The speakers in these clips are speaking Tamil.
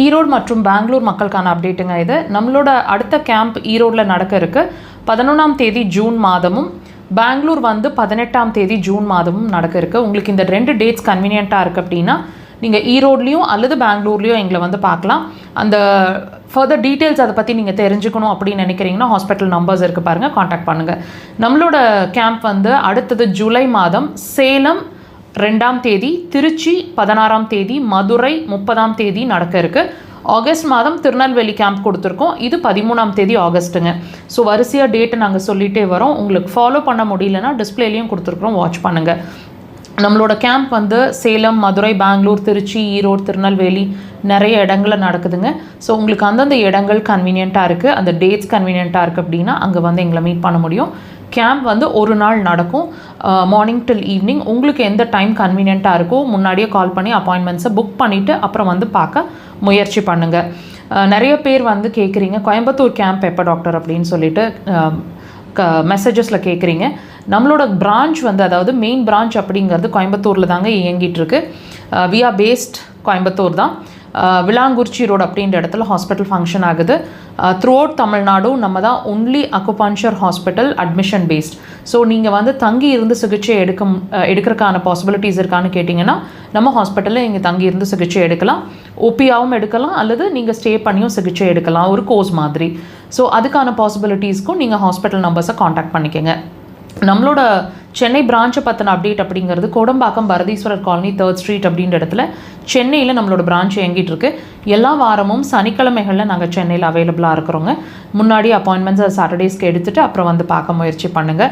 ஈரோடு மற்றும் பெங்களூர் மக்களுக்கான அப்டேட்டுங்க இது. நம்மளோட அடுத்த கேம்ப் ஈரோடில் நடக்க இருக்குது. 11ஆம் தேதி ஜூன் மாதமும் பெங்களூர் வந்து 18ஆம் தேதி ஜூன் மாதமும் நடக்க இருக்குது. உங்களுக்கு இந்த 2 டேட்ஸ் கன்வீனியண்ட்டாக இருக்குது அப்படின்னா நீங்கள் ஈரோட்லேயும் அல்லது பெங்களூர்லேயும் எங்களை வந்து பார்க்கலாம். அந்த ஃபர்தர் டீட்டெயில்ஸ் அதை பற்றி நீங்கள் தெரிஞ்சுக்கணும் அப்படின்னு நினைக்கிறீங்கன்னா ஹாஸ்பிட்டல் நம்பர்ஸ் இருக்குது பாருங்கள், காண்டாக்ட் பண்ணுங்கள். நம்மளோட கேம்ப் வந்து அடுத்தது ஜூலை மாதம் சேலம் 2ஆம் தேதி, திருச்சி 16ஆம் தேதி, மதுரை 30ஆம் தேதி நடக்க இருக்குது. ஆகஸ்ட் மாதம் திருநெல்வேலி கேம்ப் கொடுத்துருக்கோம். இது 13ஆம் தேதி ஆகஸ்ட்டுங்க. ஸோ வரிசையாக டேட்டை நாங்கள் சொல்லிகிட்டே வரோம். உங்களுக்கு ஃபாலோ பண்ண முடியலன்னா டிஸ்பிளேலையும் கொடுத்துருக்குறோம், வாட்ச் பண்ணுங்கள். நம்மளோட கேம்ப் வந்து சேலம், மதுரை, பெங்களூர், திருச்சி, ஈரோடு, திருநெல்வேலி நிறைய இடங்களில் நடக்குதுங்க. ஸோ உங்களுக்கு அந்தந்த இடங்கள் கன்வீனியண்ட்டாக இருக்குது, அந்த டேட்ஸ் கன்வீனியண்ட்டாக இருக்குது அப்படின்னா அங்கே வந்து எங்களை மீட் பண்ண முடியும். கேம்ப் வந்து ஒரு நாள் நடக்கும், மார்னிங் டில் ஈவினிங். உங்களுக்கு எந்த டைம் கன்வீனியண்ட்டாக இருக்கோ முன்னாடியே கால் பண்ணி அப்பாயின்மெண்ட்ஸை புக் பண்ணிவிட்டு அப்புறம் வந்து பார்க்க முயற்சி பண்ணுங்கள். நிறைய பேர் வந்து கேட்குறீங்க கோயம்புத்தூர் கேம்ப் எப்போ டாக்டர் அப்படின்னு சொல்லிட்டு மெசேஜஸில் கேட்குறீங்க. நம்மளோட பிரான்ச் வந்து அதாவது மெயின் பிரான்ச் அப்படிங்கிறது கோயம்புத்தூரில் தாங்க இயங்கிட்டு இருக்கு. வி ஆர் பேஸ்ட் கோயம்புத்தூர் தான். விளாங்குறிச்சி ரோடு அப்படின்ற இடத்துல ஹாஸ்பிட்டல் ஃபங்க்ஷன் ஆகுது. த்ரூ அவுட் தமிழ்நாடு நம்ம தான் only acupuncture hospital admission based. So நீங்கள் வந்து தங்கி இருந்து சிகிச்சை எடுக்கிறதுக்கான பாசிபிலிட்டிஸ் இருக்கான்னு கேட்டிங்கன்னா நம்ம ஹாஸ்பிட்டலில் இங்கே தங்கி இருந்து சிகிச்சை எடுக்கலாம். ஓபியாவும் எடுக்கலாம் அல்லது நீங்கள் ஸ்டே பண்ணியும் சிகிச்சை எடுக்கலாம், ஒரு கோர்ஸ் மாதிரி. ஸோ அதுக்கான பாசிபிலிட்டிஸ்க்கும் நீங்கள் ஹாஸ்பிட்டல் நம்பர்ஸை காண்டாக்ட் பண்ணிக்கோங்க. நம்மளோட சென்னை பிரான்ச்சை பற்றின அப்டேட் அப்படிங்கிறது Kodambakkam Bharatheeswarar colony 3rd street அப்படின்ற இடத்துல சென்னையில் நம்மளோட பிரான்ச் இயங்கிட்டு இருக்கு. எல்லா வாரமும் சனிக்கிழமைகளில் நாங்கள் சென்னையில் அவைலபிளாக இருக்கிறோங்க. முன்னாடி அப்பாயின்மெண்ட்ஸை சாட்டர்டேஸ்க்கு எடுத்துகிட்டு அப்புறம் வந்து பார்க்க முயற்சி பண்ணுங்கள்.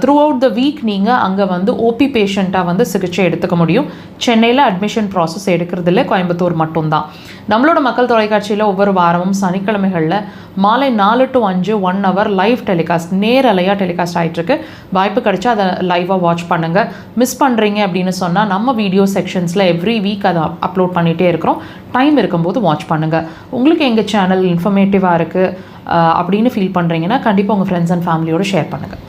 த்ரூ அவுட் த வீக் நீங்கள் அங்கே வந்து ஓபி பேஷண்ட்டாக வந்து சிகிச்சை எடுத்துக்க முடியும். சென்னையில் அட்மிஷன் ப்ராசஸ் எடுக்கிறதில்ல, கோயம்புத்தூர் மட்டும்தான். நம்மளோட மக்கள் தொலைக்காட்சியில் ஒவ்வொரு வாரமும் சனிக்கிழமைகளில் மாலை 4 to 5 1 hour லைவ் டெலிகாஸ்ட், நேரலையாக டெலிகாஸ்ட் ஆகிட்டுருக்கு. வாய்ப்பு கிடைச்சா அதை லைவாக வாட்ச் பண்ணுங்கள். மிஸ் பண்ணுறீங்க அப்படின்னு சொன்னால் நம்ம வீடியோ செக்ஷன்ஸில் எவ்ரி வீக் அதை அப்லோட் பண்ணிகிட்டே இருக்கிறோம். டைம் இருக்கும்போது வாட்ச் பண்ணுங்கள். உங்களுக்கு எங்கள் சேனல் இன்ஃபர்மேட்டிவாக இருக்குது அப்படின்னு ஃபீல் பண்ணுறீங்கன்னா கண்டிப்பாக உங்கள் ஃப்ரெண்ட்ஸ் அண்ட் ஃபேமிலியோடு ஷேர் பண்ணுங்கள்.